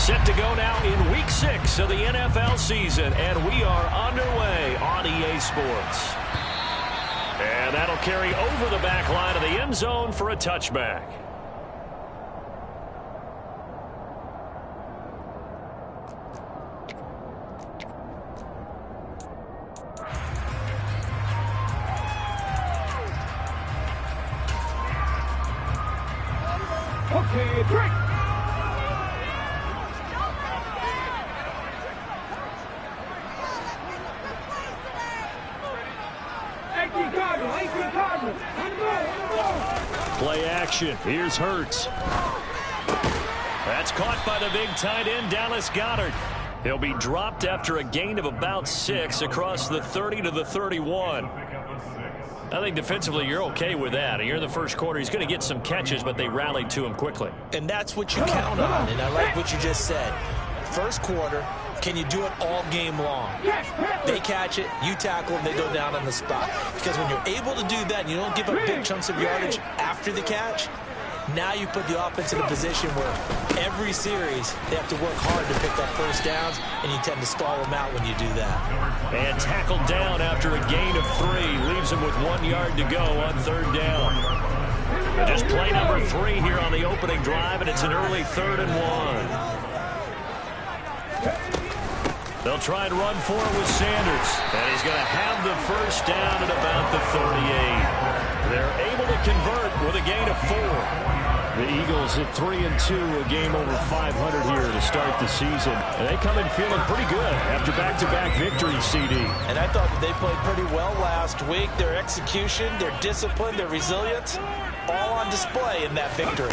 Set to go now in Week 6 of the NFL season, and we are underway on EA Sports. And that'll carry over the back line of the end zone for a touchback. Okay, drink. Play action. Here's Hurts. That's caught by the big tight end, Dallas Goedert. He'll be dropped after a gain of about 6 across the 30 to the 31. I think defensively you're okay with that. Here in the first quarter, he's going to get some catches, but they rallied to him quickly. And that's what you count on, and I like what you just said. First quarter, can you do it all game long? They catch it, you tackle them, they go down on the spot. Because when you're able to do that and you don't give up big chunks of yardage after the catch, now you put the offense in a position where every series they have to work hard to pick up first downs, and you tend to stall them out when you do that. And tackled down after a gain of 3. Leaves him with 1 yard to go on 3rd down. And just play number 3 here on the opening drive, and it's an early 3rd and 1. They'll try and run for it with Sanders. And he's going to have the first down at about the 38. They're able to convert with a gain of 4. The Eagles at 3-2, a game over 500 here to start the season. And they come in feeling pretty good after back-to-back victories, CD. And I thought that they played pretty well last week. Their execution, their discipline, their resilience, all on display in that victory.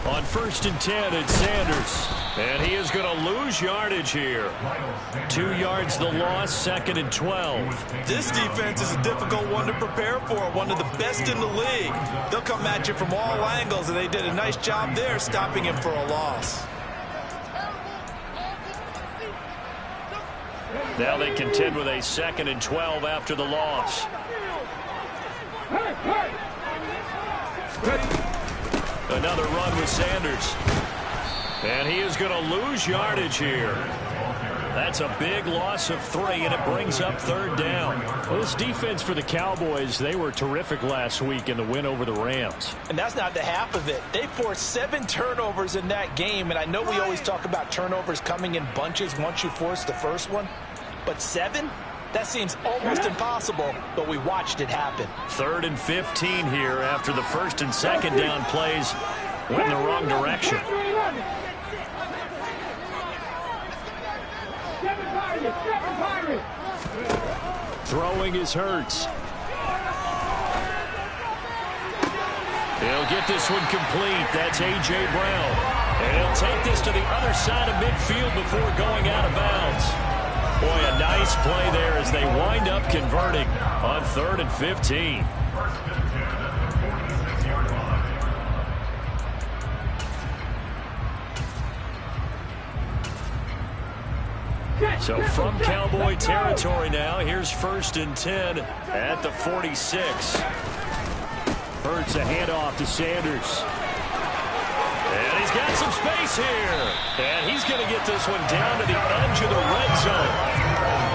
On 1st and 10, it's Sanders. And he is going to lose yardage here. 2 yards the loss, 2nd and 12. This defense is a difficult one to prepare for, one of the best in the league. They'll come at you from all angles, and they did a nice job there stopping him for a loss. Now they contend with a 2nd and 12 after the loss. Another run with Sanders. And he is going to lose yardage here. That's a big loss of 3, and it brings up 3rd down. Well, this defense for the Cowboys, they were terrific last week in the win over the Rams. And that's not the half of it. They forced 7 turnovers in that game, and I know we always talk about turnovers coming in bunches once you force the first one, but 7? That seems almost impossible, but we watched it happen. 3rd and 15 here after the 1st and 2nd down plays went in the wrong direction. Throwing is Hurts. He'll get this one complete. That's A.J. Brown. And he'll take this to the other side of midfield before going out of bounds. Boy, a nice play there as they wind up converting on 3rd and 15. So from Cowboy territory now, here's 1st and 10 at the 46. Hurts a handoff to Sanders. And he's got some space here. And he's going to get this one down to the edge of the red zone.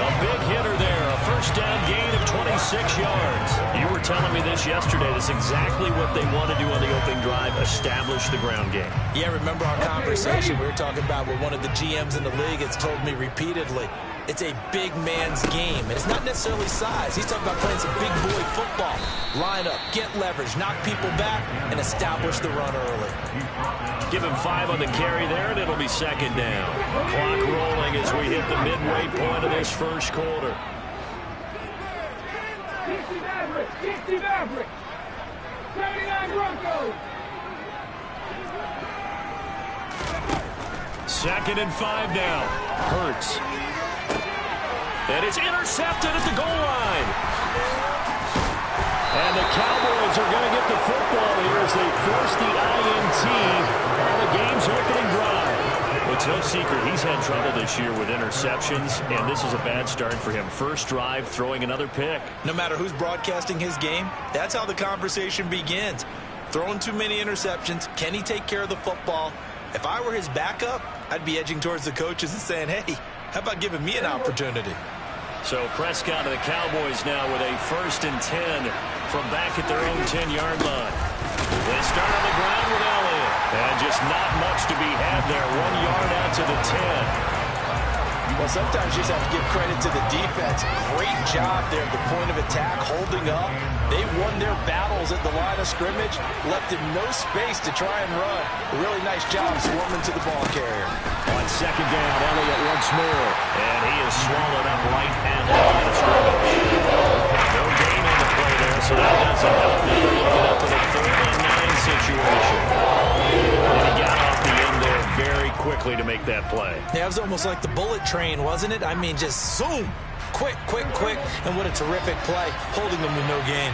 A big hitter there. A 1st down gain of 26 yards. You were telling me this yesterday. That's exactly what they want to do on the opening drive, establish the ground game. Yeah, remember our conversation we were talking about with one of the GMs in the league has told me repeatedly. It's a big man's game, and it's not necessarily size. He's talking about playing some big boy football. Line up, get leverage, knock people back, and establish the run early. Give him 5 on the carry there, and it'll be 2nd down. Clock rolling as we hit the midway point of this first quarter. 60 Mavericks, 79 Broncos. 2nd and 5 now. Hurts. And it's intercepted at the goal line. And the Cowboys are going to get the football here as they force the INT on the game's opening drive. Well, it's no secret he's had trouble this year with interceptions, and this is a bad start for him. First drive, throwing another pick. No matter who's broadcasting his game, that's how the conversation begins. Throwing too many interceptions. Can he take care of the football? If I were his backup, I'd be edging towards the coaches and saying, hey, how about giving me an opportunity? So Prescott and the Cowboys now with a 1st and 10 from back at their own 10-yard line. They start on the ground with Elliott. And just not much to be had there. 1 yard out to the 10. Well, sometimes you just have to give credit to the defense. Great job there at the point of attack, holding up. They won their battles at the line of scrimmage, left him no space to try and run. A really nice job swarming to the ball carrier. On 2nd down, Elliott once more. And he is swallowed up right at the line of scrimmage. No gain on the play there, so that doesn't help. Now they're looking up in a 3rd and 9 situation. And he got off the end there very quickly to make that play. Yeah, it was almost like the bullet train, wasn't it? I mean, just zoom. Quick, quick, quick. And what a terrific play, holding them to no gain.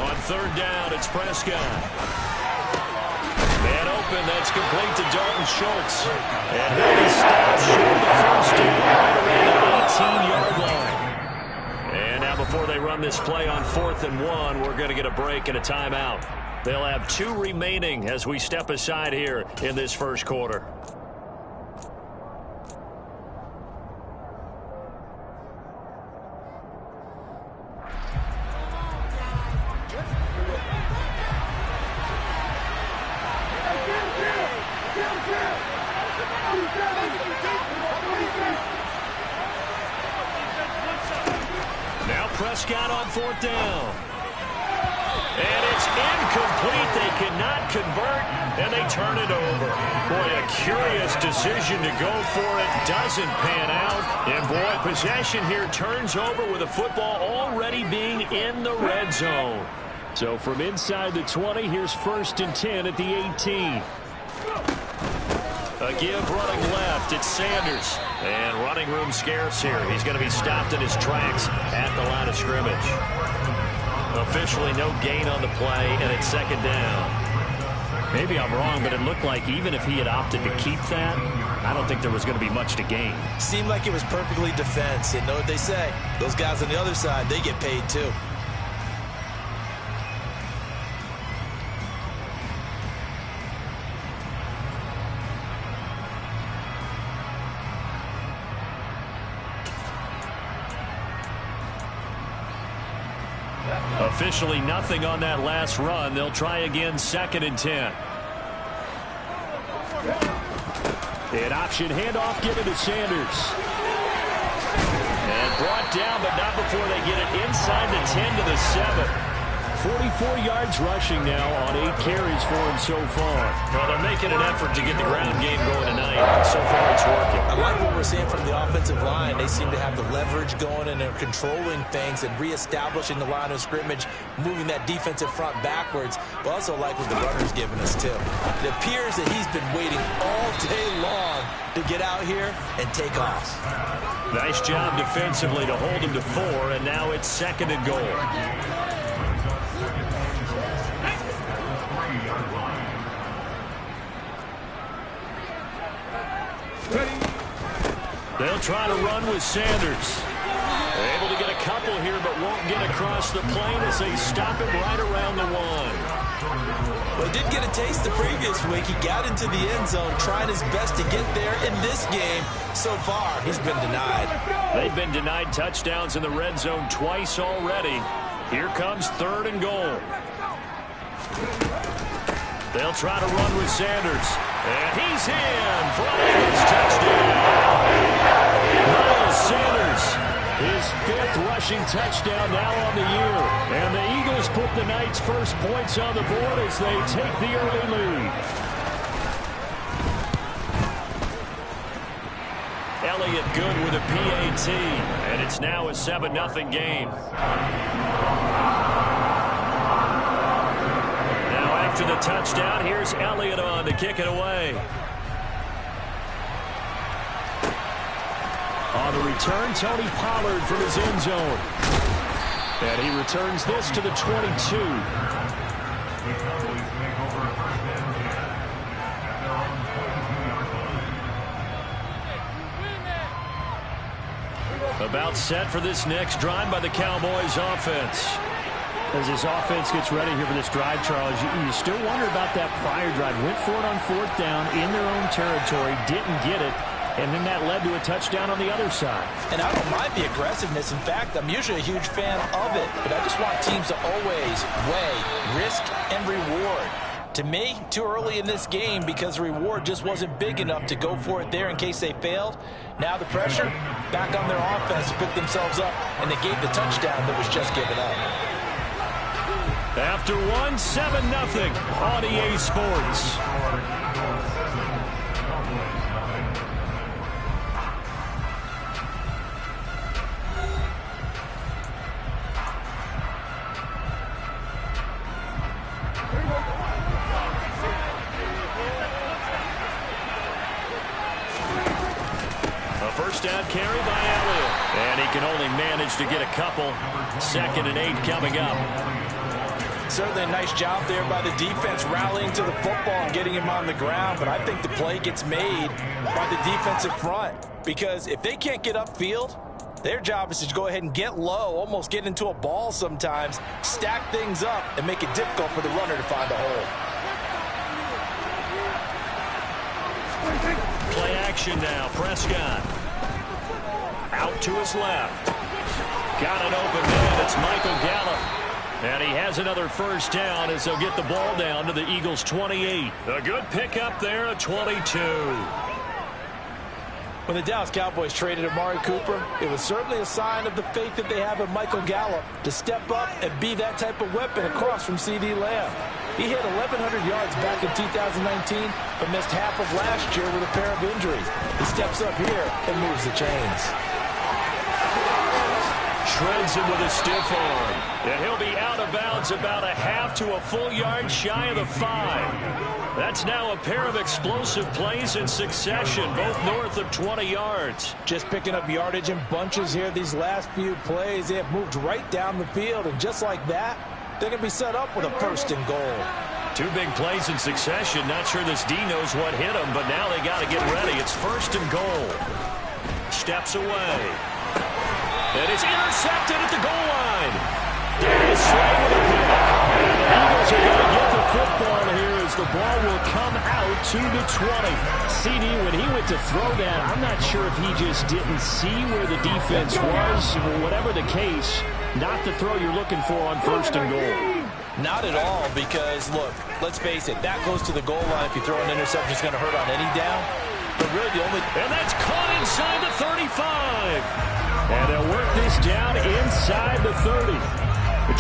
On 3rd down, it's Prescott. Man open, that's complete to Dalton Schultz. And he'll be stopped short of the 1st down right around the 18-yard line. And now before they run this play on 4th and 1, we're going to get a break and a timeout. They'll have 2 remaining as we step aside here in this 1st quarter. Now Prescott on 4th down. And it's incomplete. They cannot convert, and they turn it over. Boy, a curious decision to go for it. Doesn't pan out. And, boy, possession here turns over with the football already being in the red zone. So from inside the 20, here's 1st and 10 at the 18. A give running left. It's Sanders. And running room scarce here. He's going to be stopped in his tracks at the line of scrimmage. Officially no gain on the play, and it's 2nd down. Maybe I'm wrong, but it looked like even if he had opted to keep that, I don't think there was going to be much to gain. Seemed like it was perfectly defense. And know what they say? Those guys on the other side, they get paid too. Officially nothing on that last run. They'll try again, 2nd and 10. An option handoff given to Sanders. And brought down, but not before they get it inside the 10 to the 7. 44 yards rushing now on 8 carries for him so far. Well, they're making an effort to get the ground game going tonight. So far, it's working. I like what we're seeing from the offensive line. They seem to have the leverage going, and they're controlling things and reestablishing the line of scrimmage, moving that defensive front backwards. But also like what the runner's giving us, too. It appears that he's been waiting all day long to get out here and take off. Nice job defensively to hold him to 4, and now it's 2nd and goal. They'll try to run with Sanders. Able to get a couple here, but won't get across the plane as they stop him right around the 1. Well, he did get a taste the previous week. He got into the end zone, trying his best to get there. In this game, so far, he's been denied. They've been denied touchdowns in the red zone twice already. Here comes 3rd and goal. They'll try to run with Sanders. And he's in for a touchdown. Miles Sanders, his 5th rushing touchdown now on the year. And the Eagles put the Knights' first points on the board as they take the early lead. Elliott good with a PAT. And it's now a 7-0 game. After the touchdown, here's Elliott on to kick it away. On the return, Tony Pollard from his end zone. And he returns this to the 22. About set for this next drive by the Cowboys offense. As this offense gets ready here for this drive, Charles, you still wonder about that prior drive. Went for it on 4th down in their own territory, didn't get it, and then that led to a touchdown on the other side. And I don't mind the aggressiveness. In fact, I'm usually a huge fan of it, but I just want teams to always weigh risk and reward. To me, too early in this game because the reward just wasn't big enough to go for it there in case they failed. Now the pressure back on their offense to pick themselves up, and they gave the touchdown that was just given up. After 1, 7-0 on EA Sports. A first down carry by Elliott. And he can only manage to get a couple. 2nd and 8 coming up. Certainly a nice job there by the defense rallying to the football and getting him on the ground. But I think the play gets made by the defensive front. Because if they can't get upfield, their job is to go ahead and get low, almost get into a ball sometimes, stack things up, and make it difficult for the runner to find a hole. Play action now. Prescott. Out to his left. Got an open man. It's Michael Gallup. And he has another first down as they'll get the ball down to the Eagles' 28. A good pickup there at 22. When the Dallas Cowboys traded Amari Cooper, it was certainly a sign of the faith that they have in Michael Gallup to step up and be that type of weapon across from C.D. Lamb. He hit 1,100 yards back in 2019, but missed half of last year with a pair of injuries. He steps up here and moves the chains. Shreds him with a stiff arm. And he'll be out of bounds about a half to a full yard shy of the 5. That's now a pair of explosive plays in succession, both north of 20 yards. Just picking up yardage in bunches here these last few plays. They have moved right down the field, and just like that, they're going to be set up with a 1st and goal. 2 big plays in succession. Not sure this D knows what hit him, but now they got to get ready. It's 1st and goal. Steps away. And it's intercepted at the goal line. Davis Slay with a pick. And the Eagles are going to get the football here as the ball will come out to the 20. CD, when he went to throw that, I'm not sure if he just didn't see where the defense was. Whatever the case, not the throw you're looking for on 1st and goal. Not at all, because, look, let's face it, that goes to the goal line. If you throw an interception, it's going to hurt on any down. But really the only... And that's caught inside the 35. And they'll work this down inside the 30.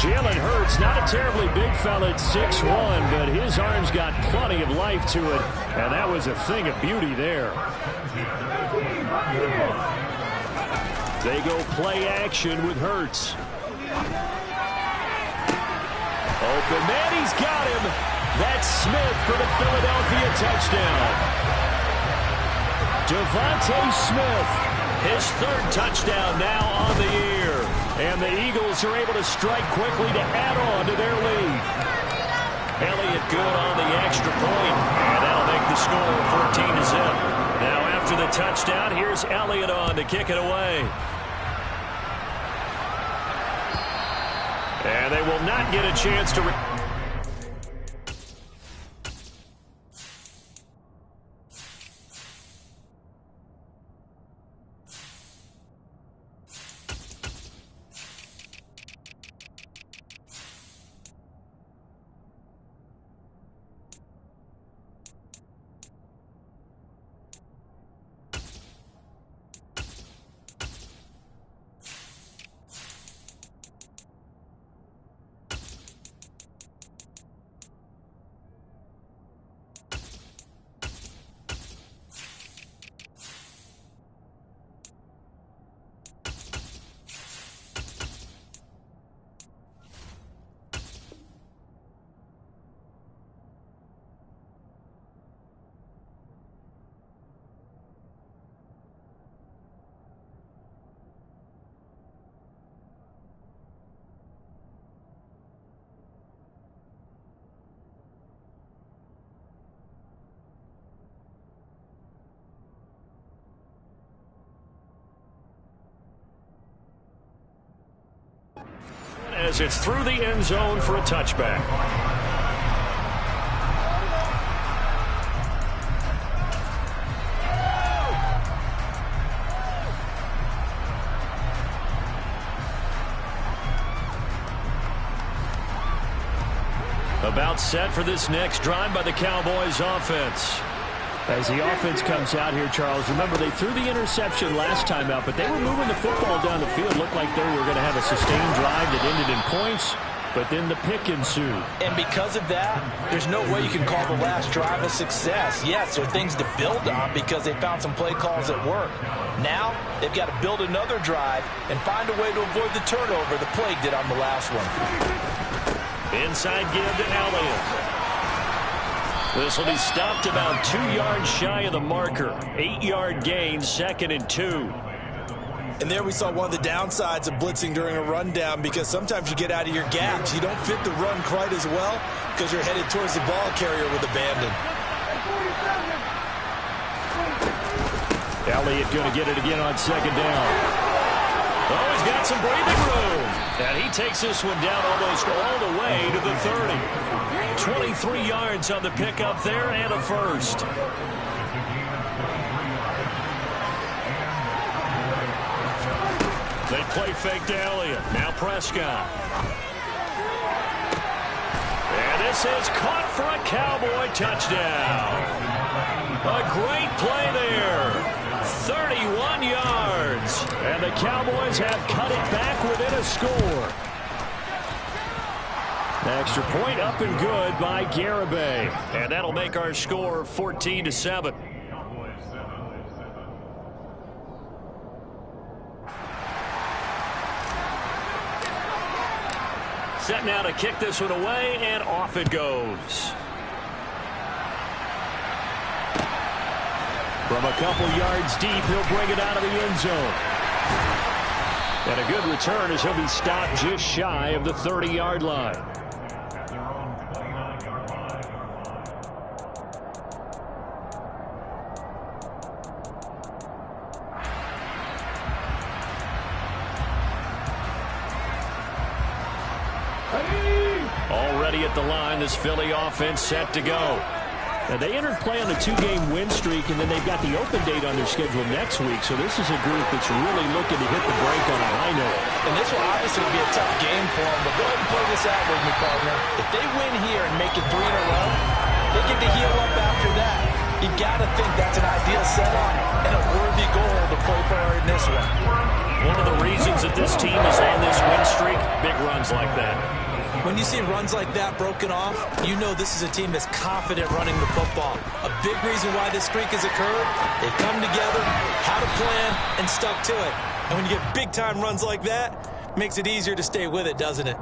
Jalen Hurts, not a terribly big fella at 6'1", but his arms got plenty of life to it. And that was a thing of beauty there. They go play action with Hurts. Open man, he's got him. That's Smith for the Philadelphia touchdown. Devontae Smith. His 3rd touchdown now on the year. And the Eagles are able to strike quickly to add on to their lead. Elliott good on the extra point. And that'll make the score 14-0. Now after the touchdown, here's Elliott on to kick it away. And they will not get a chance to... as it's through the end zone for a touchback. About set for this next drive by the Cowboys offense. As the offense comes out here, Charles, remember they threw the interception last time out, but they were moving the football down the field. Looked like they were going to have a sustained drive that ended in points, but then the pick ensued. And because of that, there's no way you can call the last drive a success. Yes, there are things to build on because they found some play calls that work. Now, they've got to build another drive and find a way to avoid the turnover the Plague did on the last one. Inside give to Elliott. This will be stopped about 2 yards shy of the marker. 8-yard gain, 2nd and 2. And there we saw one of the downsides of blitzing during a rundown, because sometimes you get out of your gaps. You don't fit the run quite as well because you're headed towards the ball carrier with abandon. Elliott going to get it again on 2nd down. Oh, he's got some breathing room. And he takes this one down almost all the way to the 30. 23 yards on the pickup there and a first. They play fake to Elliott. Now Prescott. And this is caught for a Cowboy touchdown. A great play there. 31 yards. And the Cowboys have cut it back within a score. Extra point up and good by Garibay. And that'll make our score 14-7. Set now to kick this one away, and off it goes. From a couple yards deep, he'll bring it out of the end zone. And a good return as he'll be stopped just shy of the 30-yard line. Already at the line, this Philly offense set to go. Now, they entered play on a 2-game win streak, and then they've got the open date on their schedule next week. So this is a group that's really looking to hit the break on a high note. And this will obviously be a tough game for them, but go ahead and play this out with me, partner. If they win here and make it 3 in a row, they get to heal up after that. You got to think that's an ideal setup and a worthy goal to play for in this one. One of the reasons that this team is on this win streak, big runs like that. When you see runs like that broken off, you know this is a team that's confident running the football. A big reason why this streak has occurred, they've come together, had a plan, and stuck to it. And when you get big-time runs like that, it makes it easier to stay with it, doesn't it?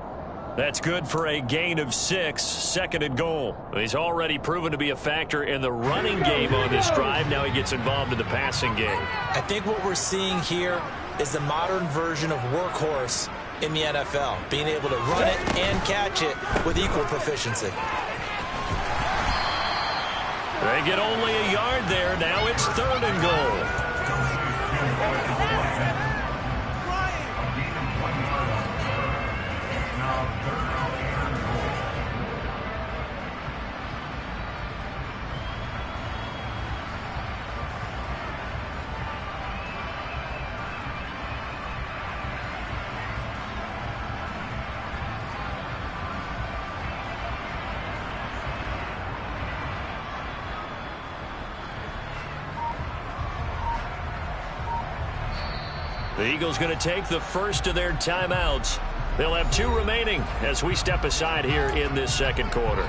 That's good for a gain of 6, 2nd and goal. He's already proven to be a factor in the running game on this drive. Now he gets involved in the passing game. I think what we're seeing here is the modern version of workhorse in the NFL, being able to run it and catch it with equal proficiency. They get only a yard there. Now it's 3rd and goal. The Eagles going to take the first of their timeouts. They'll have 2 remaining as we step aside here in this 2nd quarter.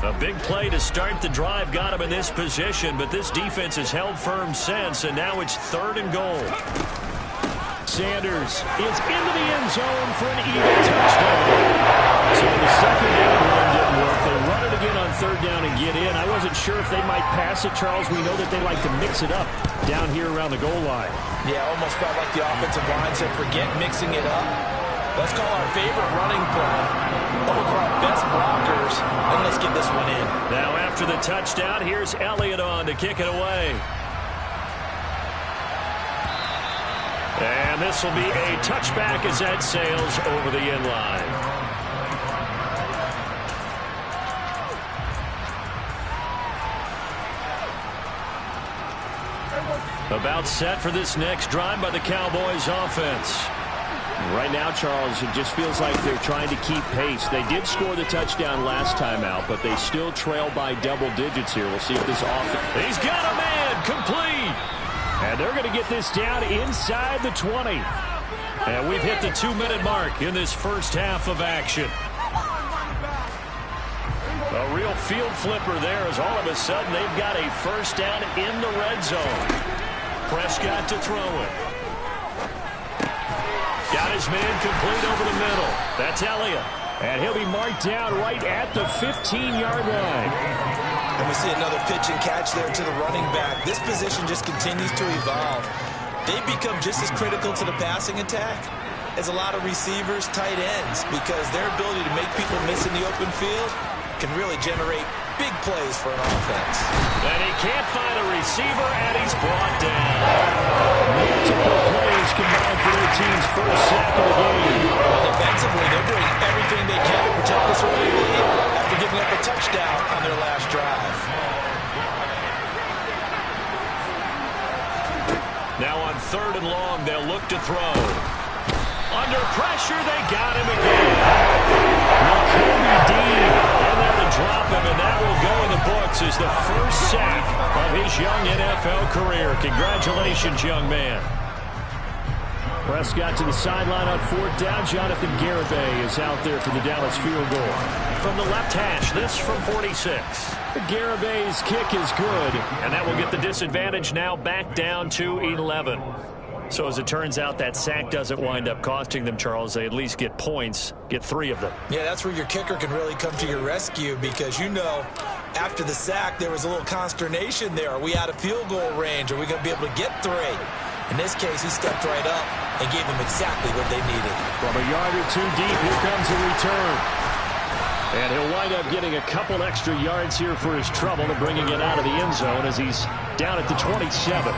A big play to start the drive got him in this position, but this defense has held firm since, and now it's 3rd and goal. Sanders is into the end zone for an Eagle touchdown. So the 2nd down run didn't work. They run it again on 3rd down and get in. I wasn't sure if they might pass it, Charles. We know that they like to mix it up down here around the goal line. Yeah, almost felt like the offensive line said, forget mixing it up. Let's call our favorite running play over our best blockers, and let's get this one in. Now after the touchdown, here's Elliott on to kick it away. And this will be a touchback as that sails over the end line. About set for this next drive by the Cowboys offense. Right now, Charles, it just feels like they're trying to keep pace. They did score the touchdown last time out, but they still trail by double digits here. We'll see if this offense... He's got a man complete. And they're going to get this down inside the 20. And we've hit the 2-minute mark in this first half of action. A real field flipper there as all of a sudden they've got a first down in the red zone. Prescott to throw it. Got his man complete over the middle. That's Elliott. And he'll be marked down right at the 15-yard line. And we see another pitch and catch there to the running back. This position just continues to evolve. They become just as critical to the passing attack as a lot of receivers, tight ends, because their ability to make people miss in the open field can really generate big plays for an offense. And he can't find a receiver, and he's brought down. Multiple plays combined for their team's first sack of the game. Well, defensively, they're doing everything they can to protect this early lead after giving up a touchdown on their last drive. Now on 3rd and long, they'll look to throw. Under pressure, they got him again. Kobe Dean. And there to drop him, and that will go in the books as the first sack of his young NFL career. Congratulations, young man. Prescott to the sideline on 4th down. Jonathan Garibay is out there for the Dallas field goal. From the left hash, this from 46. Garibay's kick is good. And that will get the disadvantage now back down to 11. So as it turns out, that sack doesn't wind up costing them, Charles. They at least get points, get 3 of them. Yeah, that's where your kicker can really come to your rescue because, you know, after the sack, there was a little consternation there. Are we out of field goal range? Are we going to be able to get 3? In this case, he stepped right up and gave them exactly what they needed. From a yard or 2 deep, here comes a return. And he'll wind up getting a couple extra yards here for his trouble and bringing it out of the end zone as he's down at the 27.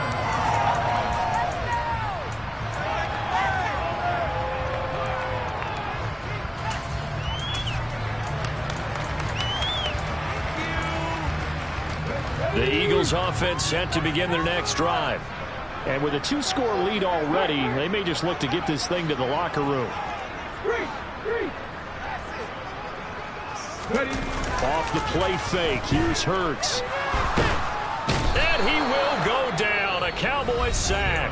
The Eagles offense set to begin their next drive. And with a 2-score lead already, they may just look to get this thing to the locker room. Off the play fake. Here's Hurts. And he will go down. A Cowboys sack.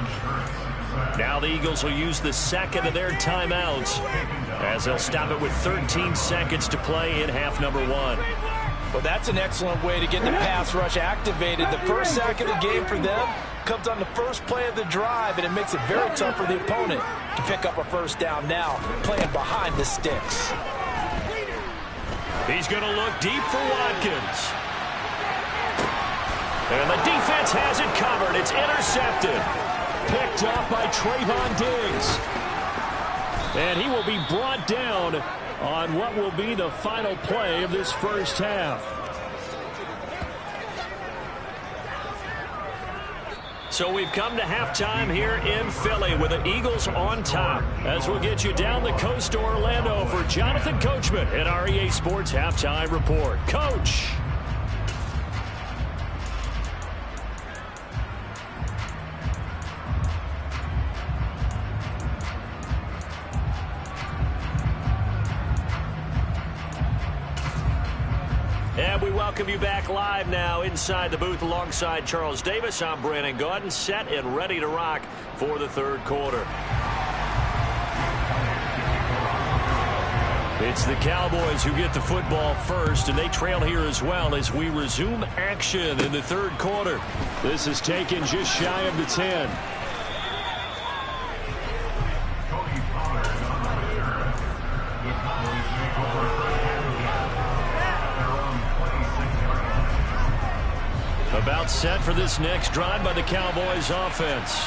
Now the Eagles will use the second of their timeouts as they'll stop it with 13 seconds to play in half number 1. Well, that's an excellent way to get the pass rush activated. The first sack of the game for them comes on the first play of the drive, and it makes it very tough for the opponent to pick up a first down now, playing behind the sticks. He's going to look deep for Watkins. And the defense has it covered. It's intercepted. Picked off by Trayvon Diggs. And he will be brought down on what will be the final play of this first half. So we've come to halftime here in Philly with the Eagles on top. As we'll get you down the coast to Orlando for Jonathan Coachman at our EA Sports Halftime Report. Coach. And we welcome you back live now inside the booth alongside Charles Davis. I'm Brandon Gaudin, set and ready to rock for the 3rd quarter. It's the Cowboys who get the football first, and they trail here as well as we resume action in the 3rd quarter. This is taken just shy of the 10. About set for this next drive by the Cowboys offense.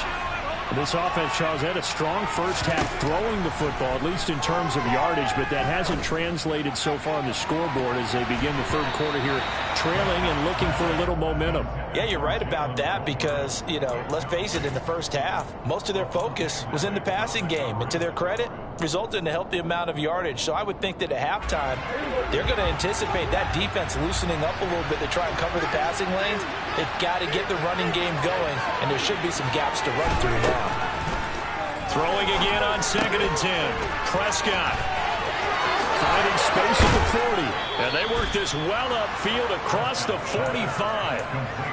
This offense, Charles, had a strong first half throwing the football, at least in terms of yardage, but that hasn't translated so far on the scoreboard as they begin the 3rd quarter here, trailing and looking for a little momentum. Yeah, you're right about that because, you know, let's face it, in the first half, most of their focus was in the passing game. And to their credit, resulted in a healthy amount of yardage. So I would think that at halftime, they're going to anticipate that defense loosening up a little bit to try and cover the passing lanes. They've got to get the running game going, and there should be some gaps to run through now. Throwing again on 2nd and 10. Prescott. Finding space at the 40. And they work this well upfield across the 45.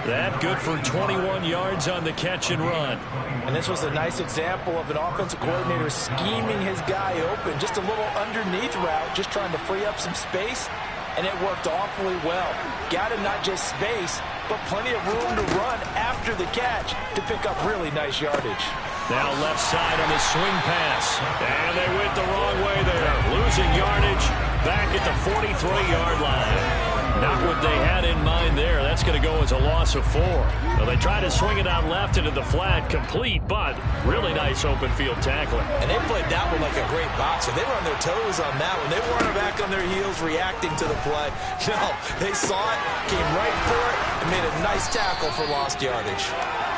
That good for 21 yards on the catch and run. And this was a nice example of an offensive coordinator scheming his guy open. Just a little underneath route, just trying to free up some space. And it worked awfully well. Got him not just space, but plenty of room to run after the catch to pick up really nice yardage. Now left side on the swing pass. And they went the wrong way there. Losing yardage back at the 43-yard line. Not what they had in mind there. That's going to go as a loss of 4. Well, they tried to swing it out left into the flat, complete, but really nice open field tackling. And they played that one like a great boxer. They were on their toes on that one. They weren't back on their heels reacting to the play. No, they saw it, came right for it, and made a nice tackle for lost yardage.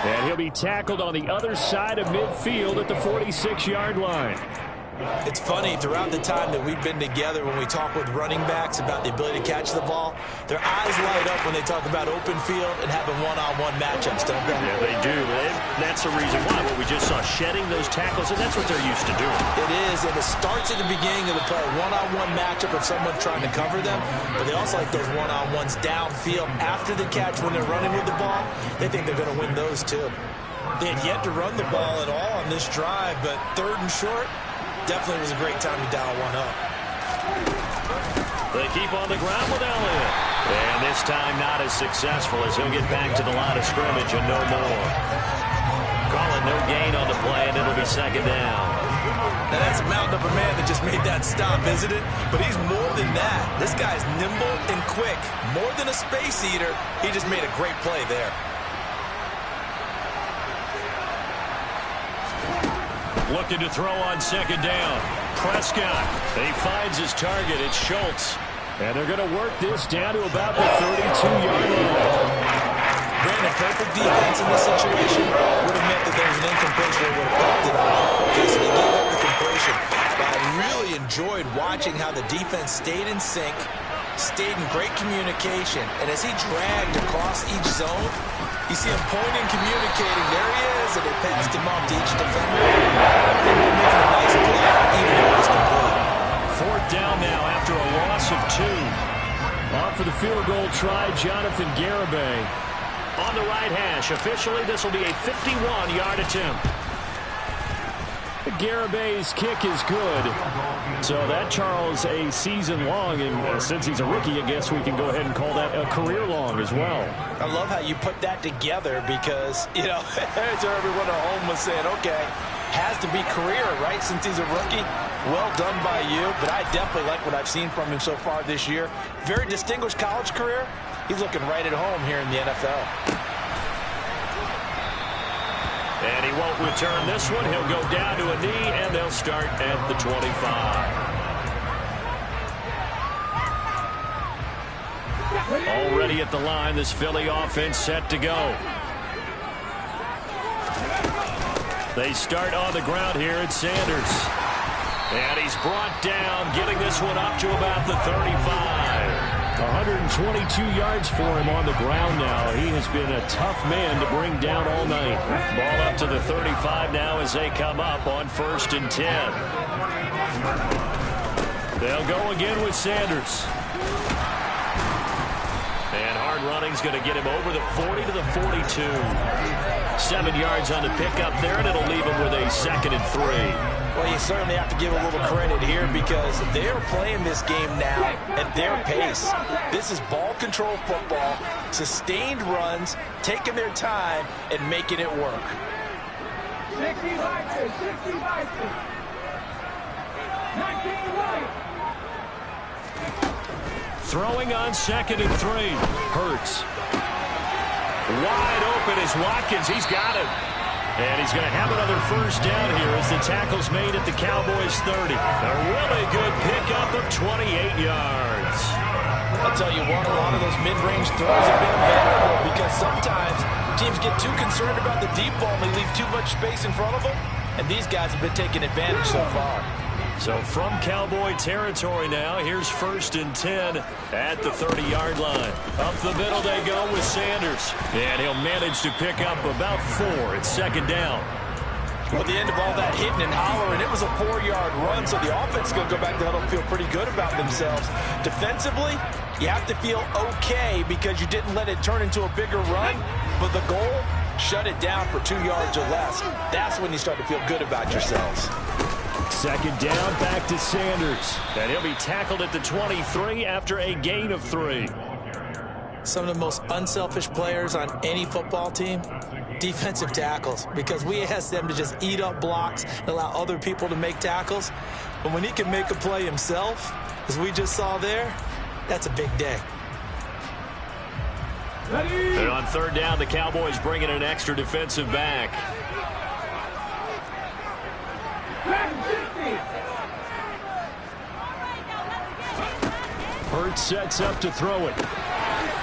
And he'll be tackled on the other side of midfield at the 46-yard line. It's funny, throughout the time that we've been together, when we talk with running backs about the ability to catch the ball, their eyes light up when they talk about open field and having one-on-one matchups, don't they? Yeah, they do. That's the reason why. What we just saw, shedding those tackles, and that's what they're used to doing. It is, and it starts at the beginning of the play, one-on-one matchup of someone trying to cover them, but they also like those one-on-ones downfield after the catch when they're running with the ball. They think they're going to win those, too. They had yet to run the ball at all on this drive, but 3rd and short, definitely was a great time to dial one up. They keep on the ground with Elliott. And this time not as successful as he'll get back to the line of scrimmage and no more. Calling no gain on the play, and it'll be 2nd down. Now that's a mountain of a man that just made that stop, isn't it? But he's more than that. This guy's nimble and quick. More than a space eater, he just made a great play there. Looking to throw on 2nd down. Prescott. He finds his target. It's Schultz. And they're going to work this down to about the 32-yard line. Brandon, perfect defense in this situation would have meant that there was an incompletion that would have popped it off. Okay, so they gave up the completion. But I really enjoyed watching how the defense stayed in sync, stayed in great communication. And as he dragged across each zone, you see him pointing, communicating. There he is, and they passed him off to each defender. And they're making a nice play, even though it was complete. 4th down now after a loss of 2. On for the field goal try, Jonathan Garibay. On the right hash. Officially, this will be a 51-yard attempt. Garibay's kick is good. So that, Charles, a season long, and since he's a rookie, I guess we can go ahead and call that a career long as well. I love how you put that together because, you know, so everyone at home was saying, okay, has to be career, right, since he's a rookie. Well done by you, but I definitely like what I've seen from him so far this year. Very distinguished college career. He's looking right at home here in the NFL. And he won't return this one. He'll go down to a knee, and they'll start at the 25. Already at the line, this Philly offense set to go. They start on the ground here at Sanders. And he's brought down, getting this one up to about the 35. 122 yards for him on the ground now. He has been a tough man to bring down all night. Ball up to the 35 now as they come up on 1st and 10. They'll go again with Sanders. And hard running's going to get him over the 40 to the 42. 7 yards on the pickup there, and it'll leave him with a 2nd and 3. Well, you certainly have to give a little credit here because they are playing this game now at their pace. This is ball control football, sustained runs, taking their time, and making it work. 60 Vikings, 60 Vikings. 19 right. Throwing on 2nd and 3. Hurts. Wide open is Watkins. He's got him. And he's going to have another 1st down here as the tackle's made at the Cowboys' 30. A really good pickup of 28 yards. I'll tell you what, a lot of those mid-range throws have been available because sometimes teams get too concerned about the deep ball and they leave too much space in front of them, and these guys have been taking advantage so far. So from Cowboy territory now, here's 1st and 10 at the 30-yard line. Up the middle they go with Sanders. And he'll manage to pick up about 4. It's 2nd down. Well, at the end of all that hitting and hollering, it was a 4-yard run, so the offense is going to go back to huddle and feel pretty good about themselves. Defensively, you have to feel okay because you didn't let it turn into a bigger run, but the goal, shut it down for 2 yards or less. That's when you start to feel good about yourselves. 2nd down, back to Sanders. And he'll be tackled at the 23 after a gain of 3. Some of the most unselfish players on any football team, defensive tackles, because we ask them to just eat up blocks and allow other people to make tackles. But when he can make a play himself, as we just saw there, that's a big day. And on 3rd down, the Cowboys bring in an extra defensive back. Hurts sets up to throw it.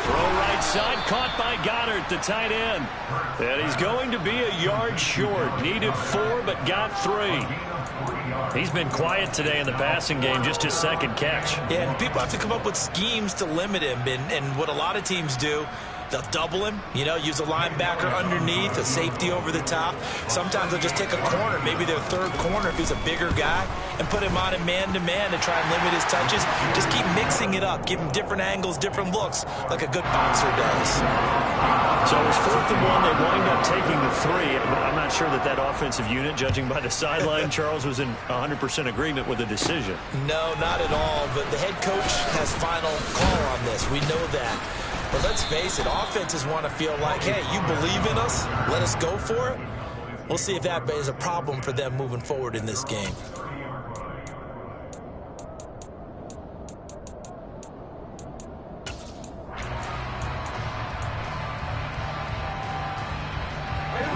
Throw right side, caught by Goddard, the tight end. And he's going to be a yard short. Needed 4, but got 3. He's been quiet today in the passing game, just his 2nd catch. Yeah, and people have to come up with schemes to limit him. And what a lot of teams do, they'll double him, use a linebacker underneath, a safety over the top. Sometimes they'll just take a corner, maybe their 3rd corner if he's a bigger guy, and put him on a man-to-man to try and limit his touches. Just keep mixing it up, give him different angles, different looks, like a good boxer does. So it was 4th and 1. They wind up taking the 3. I'm not sure that offensive unit, judging by the sideline, Charles, was in 100% agreement with the decision. No, not at all, but the head coach has final call on this. We know that. But let's face it, offenses want to feel like, hey, you believe in us, let us go for it. We'll see if that is a problem for them moving forward in this game.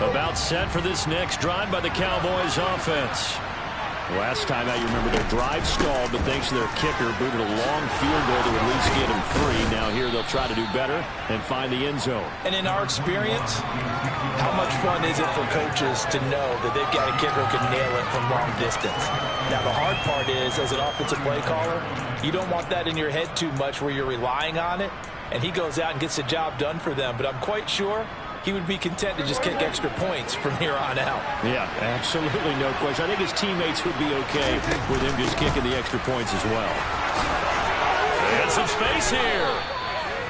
About set for this next drive by the Cowboys offense. Last time out, you remember their drive stalled, but thanks to their kicker, booted a long field goal to at least get him 3. Now here they'll try to do better and find the end zone. And in our experience, how much fun is it for coaches to know that they've got a kicker who can nail it from long distance? Now the hard part is, as an offensive play caller, you don't want that in your head too much where you're relying on it, and he goes out and gets the job done for them. But I'm quite sure he would be content to just kick extra points from here on out. Yeah, absolutely no question. I think his teammates would be okay with him just kicking the extra points as well. And some space here.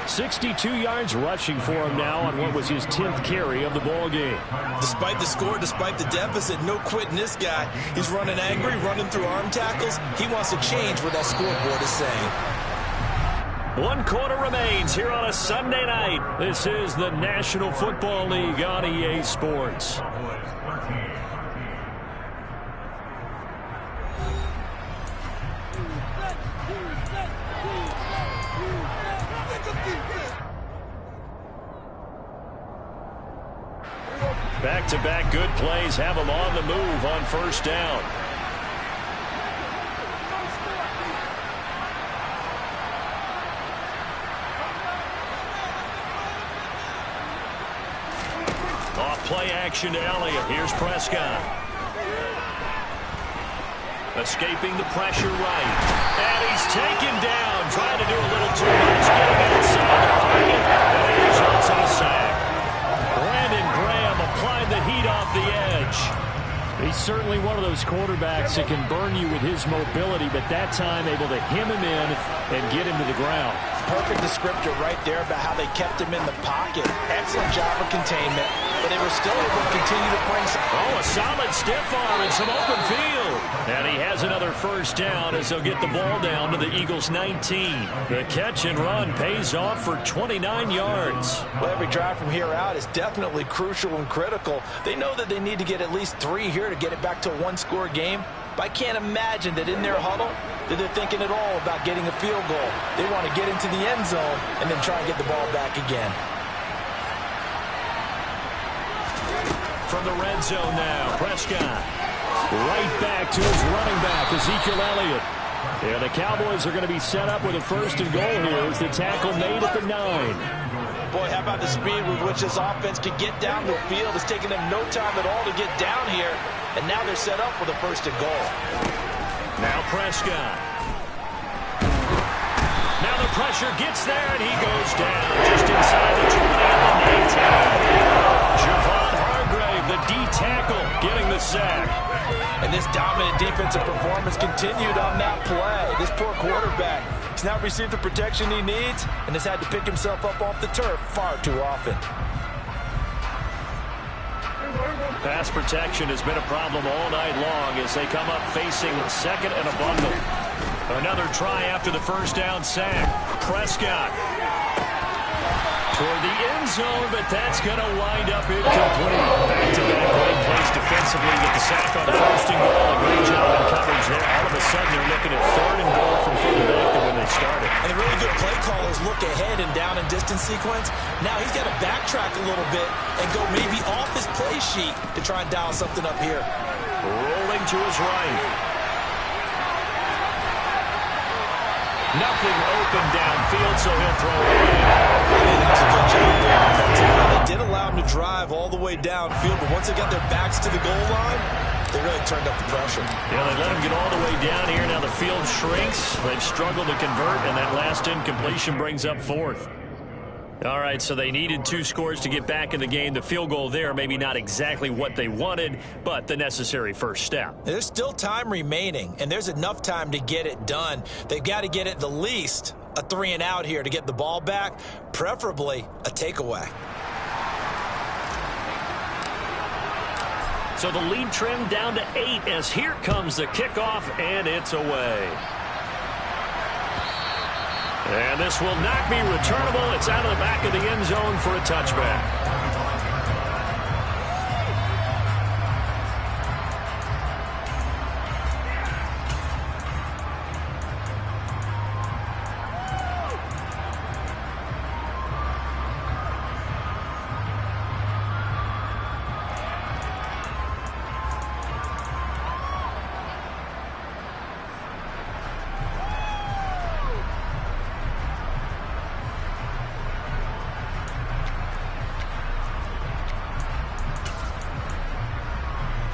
62 yards rushing for him now on what was his 10th carry of the ball game. Despite the score, despite the deficit, no quitting this guy. He's running angry, running through arm tackles. He wants to change what that scoreboard is saying. 1 quarter remains here on a Sunday night. This is the National Football League on EA Sports. Back-to-back good plays have them on the move on 1st down. Play action to Elliott. Here's Prescott. Escaping the pressure right. And he's taken down. Trying to do a little too much. Getting outside the pocket. And he results in a sack. Brandon Graham applying the heat off the edge. He's certainly one of those quarterbacks that can burn you with his mobility, but that time able to hem him in and get him to the ground. Perfect descriptor right there about how they kept him in the pocket. Excellent job of containment, but they were still able to continue to bring some... Oh, a solid stiff arm and some open field. And he has another 1st down as they'll get the ball down to the Eagles' 19. The catch and run pays off for 29 yards. Well, every drive from here out is definitely crucial and critical. They know that they need to get at least 3 here to get it back to a 1-score game. But I can't imagine that in their huddle that they're thinking at all about getting a field goal. They want to get into the end zone and then try and get the ball back again. From the red zone now, Prescott. Right back to his running back, Ezekiel Elliott. Yeah, the Cowboys are going to be set up with a first and goal here as the tackle made at the 9. Boy, how about the speed with which this offense can get down the field? It's taken them no time at all to get down here, and now they're set up with a first and goal. Now Prescott. Now the pressure gets there, and he goes down just inside the 20 at the 19. Javon Hargrave, the D tackle, getting the sack. And this dominant defensive performance continued on that play. This poor quarterback, he's not received the protection he needs and has had to pick himself up off the turf far too often. Pass protection has been a problem all night long as they come up facing second and a bundle. Another try after the first down sack. Prescott toward the end zone, but that's going to wind up incomplete. Back-to-back great plays defensively with the sack on first and goal. A great job in coverage there. All of a sudden, they're looking at third and goal from further back than when they started. And the really good play callers look ahead and down and distance sequence. Now he's got to backtrack a little bit and go maybe off his play sheet to try and dial something up here. Rolling to his right. Nothing open downfield, so he'll throw it away. That was a good job there defensively. They did allow him to drive all the way downfield, but once they got their backs to the goal line, they really turned up the pressure. Yeah, they let him get all the way down here. Now the field shrinks. They've struggled to convert, and that last incompletion brings up fourth. All right, so they needed 2 scores to get back in the game. The field goal there, maybe not exactly what they wanted, but the necessary first step. There's still time remaining, and there's enough time to get it done. They've got to get at the least a 3 and out here to get the ball back, preferably a takeaway. So the lead trimmed down to 8 as here comes the kickoff, and it's away. And this will not be returnable. It's out of the back of the end zone for a touchback.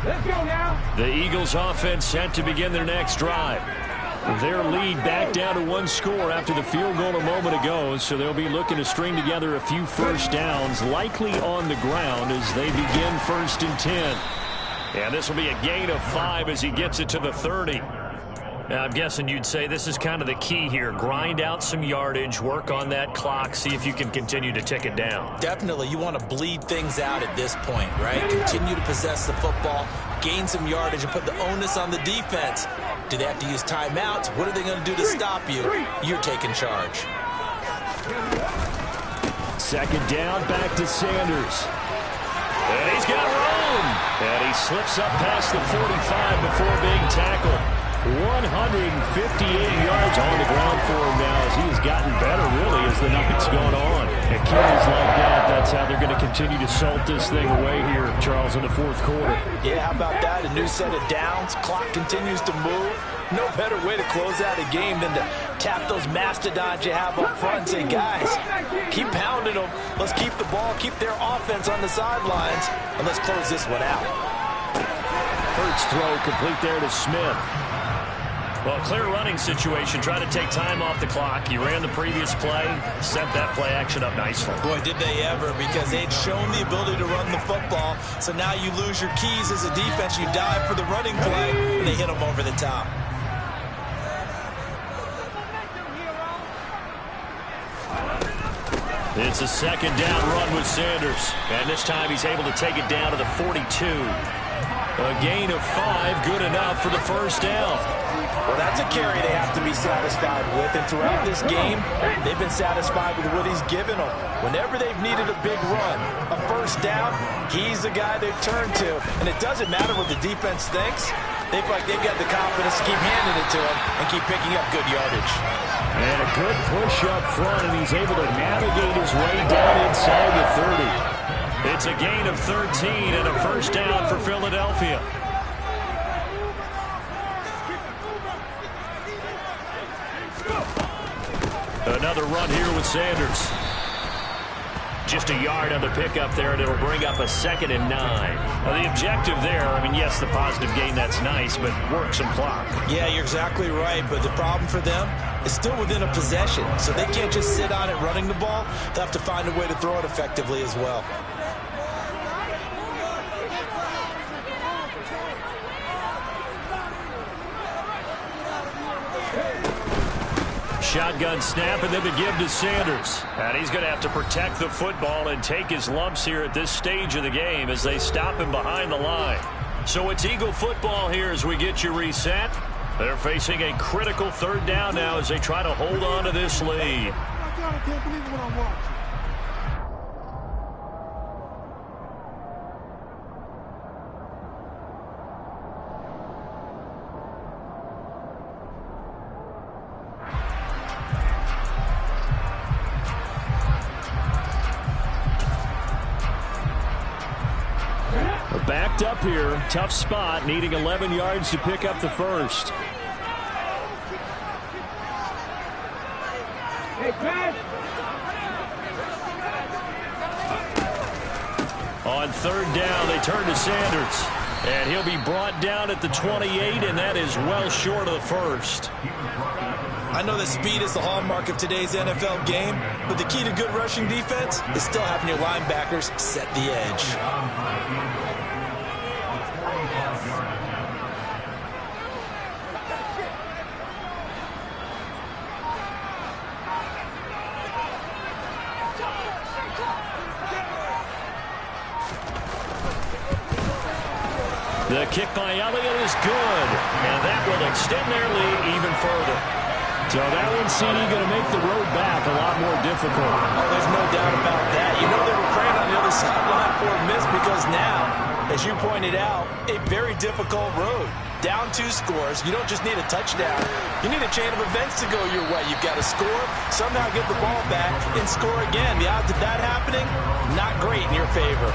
Let's go now. The Eagles offense set to begin their next drive. Their lead back down to 1 score after the field goal a moment ago, so they'll be looking to string together a few first downs, likely on the ground as they begin 1st and 10. And this will be a gain of 5 as he gets it to the 30. Now, I'm guessing you'd say this is kind of the key here. Grind out some yardage, work on that clock, see if you can continue to tick it down. Definitely, you want to bleed things out at this point, right? Continue to possess the football, gain some yardage, and put the onus on the defense. Do they have to use timeouts? What are they going to do to stop you? You're taking charge. 2nd down, back to Sanders. And he's got room. And he slips up past the 45 before being tackled. 158 yards on the ground for him now as he has gotten better, really, as the night's gone on. And carries like that, that's how they're going to continue to salt this thing away here, Charles, in the 4th quarter. Yeah, how about that? A new set of downs. Clock continues to move. No better way to close out a game than to tap those mastodons you have up front and say, guys, keep pounding them. Let's keep the ball, keep their offense on the sidelines, and let's close this one out. Hurts throw complete there to Smith. Well, clear running situation. Try to take time off the clock. He ran the previous play, set that play action up nicely. Boy, did they ever, because they'd shown the ability to run the football. So now you lose your keys as a defense. You dive for the running play, and they hit them over the top. It's a 2nd down run with Sanders. And this time he's able to take it down to the 42. A gain of 5, good enough for the first down. Well, that's a carry they have to be satisfied with. And throughout this game, they've been satisfied with what he's given them. Whenever they've needed a big run, a first down, he's the guy they've turned to. And it doesn't matter what the defense thinks. They feel like they've got the confidence to keep handing it to him and keep picking up good yardage. And a good push up front, and he's able to navigate his way down inside the 30. It's a gain of 13 and a first down for Philadelphia. another run here with Sanders. Just a yard on the pickup there, and it'll bring up a 2nd and 9. Now, the objective there, I mean, yes, the positive gain, that's nice, but work some clock. Yeah, you're exactly right, but the problem for them is still within a possession, so they can't just sit on it running the ball. They'll have to find a way to throw it effectively as well. Shotgun snap, and then the give to Sanders. And he's going to have to protect the football and take his lumps here at this stage of the game as they stop him behind the line. So it's Eagle football here as we get you reset. They're facing a critical 3rd down now as they try to hold on to this lead. Oh my God, I can't believe what I'm watching. Backed up here, tough spot, needing 11 yards to pick up the first. Hey, Pat. On 3rd down, they turn to Sanders. And he'll be brought down at the 28, and that is well short of the first. I know that speed is the hallmark of today's NFL game, but the key to good rushing defense is still having your linebackers set the edge. The kick by Elliott is good, and that will extend their lead even further. So that one, CD, going to make the road back a lot more difficult. Oh, there's no doubt about that. You know they were praying on the other sideline for a miss because now, as you pointed out, a very difficult road. Down 2 scores. You don't just need a touchdown. You need a chain of events to go your way. You've got to score, somehow get the ball back, and score again. The odds of that happening, not great in your favor.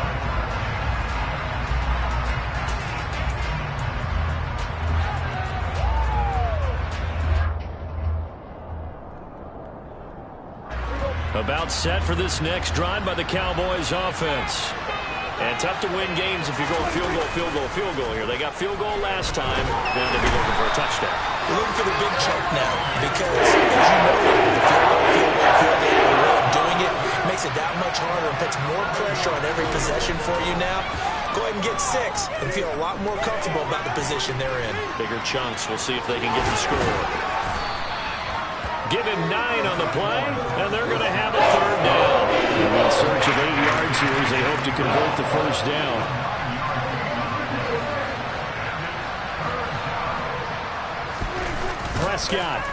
About set for this next drive by the Cowboys offense. And tough to win games if you go field goal, field goal, field goal here. They got field goal last time. Now they'll be looking for a touchdown. We're looking for the big chunk now because, as you know, the field goal, the way of doing it makes it that much harder and puts more pressure on every possession for you now. Go ahead and get 6 and feel a lot more comfortable about the position they're in. Bigger chunks. We'll see if they can get the score. Give him 9 on the play, and they're going to have a 3rd down. In search of 8 yards here as they hope to convert the first down. Prescott.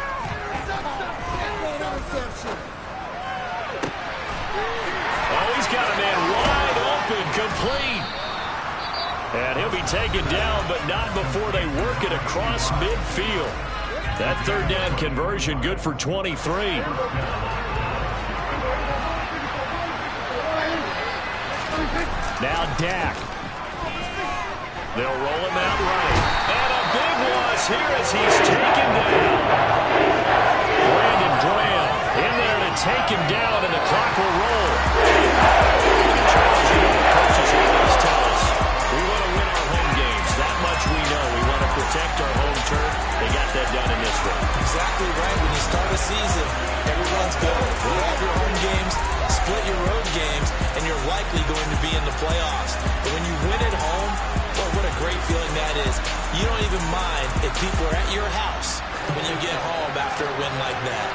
Oh, he's got a man wide open, complete. And he'll be taken down, but not before they work it across midfield. That 3rd down conversion good for 23. Now Dak. They'll roll him out right. And a big loss here as he's taken down. Brandon Graham in there to take him down, and the clock will roll. Coaches always tell us we want to win our home games. That much we know. We want to protect our home turf. They got that done in this one. Exactly right. When you start a season, everyone's good. You have your home games, split your road games, and you're likely going to be in the playoffs. But when you win at home, well, what a great feeling that is. You don't even mind if people are at your house when you get home after a win like that.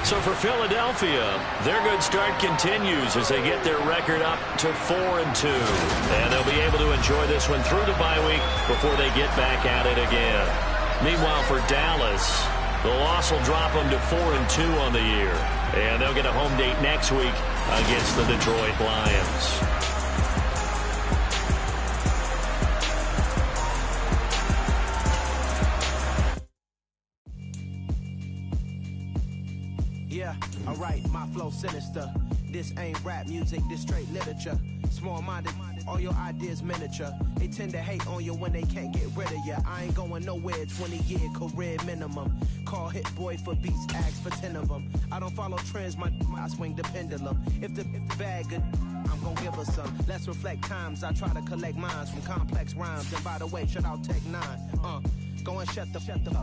So for Philadelphia, their good start continues as they get their record up to 4-2. And they'll be able to enjoy this one through the bye week before they get back at it again. Meanwhile, for Dallas, the loss will drop them to 4-2 on the year. And they'll get a home date next week against the Detroit Lions. Yeah, alright, my flow sinister. This ain't rap music, this straight literature. Small-minded, all your ideas miniature. They tend to hate on you when they can't get rid of you. I ain't going nowhere, 20-year career minimum. Call Hit Boy for beats, ask for 10 of them. I don't follow trends, I swing the pendulum. If the bag good, I'm gon' give her some. Let's reflect times, I try to collect minds from complex rhymes. And by the way, shout out Tech 9. Go and shut the up.